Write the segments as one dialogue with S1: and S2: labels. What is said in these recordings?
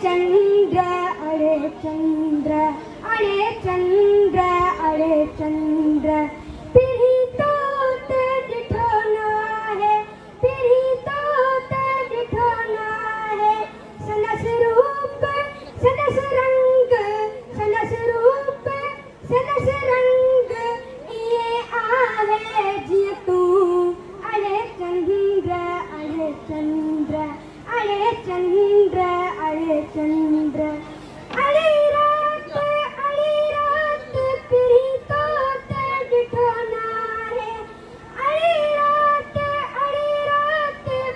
S1: चंद्र अरे चंद्र अरे चंद्र अरे चंद्र पीढ़ी तो तेज ठोना है पीढ़ी तो तेज ठोना है सनस रूप सनस रंग सनस रूप सनस रंग ये आहे जिय तू अरे चंद्र अरे चंद्र अरे चंद्र अरे चंद्र अरे रात पीढ़ी तो तेज ठोना है अरे रात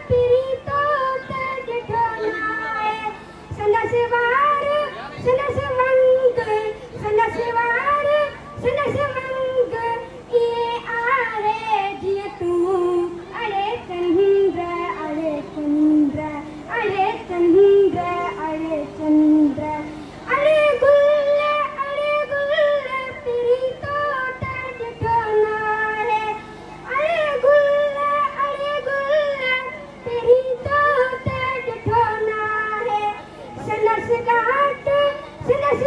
S1: पीढ़ी तो तेज ठोना है सनसवार सनस वंग सनसवार सनस वंग ये आहे जिय तू अरे चंद्र अरे चंद्र अरे चंद्र अरे चंद्र अरे गुल पीढ़ी तो तेज ठोना है अरे गुल पीढ़ी तो तेज ठोना है सनस गाट सनस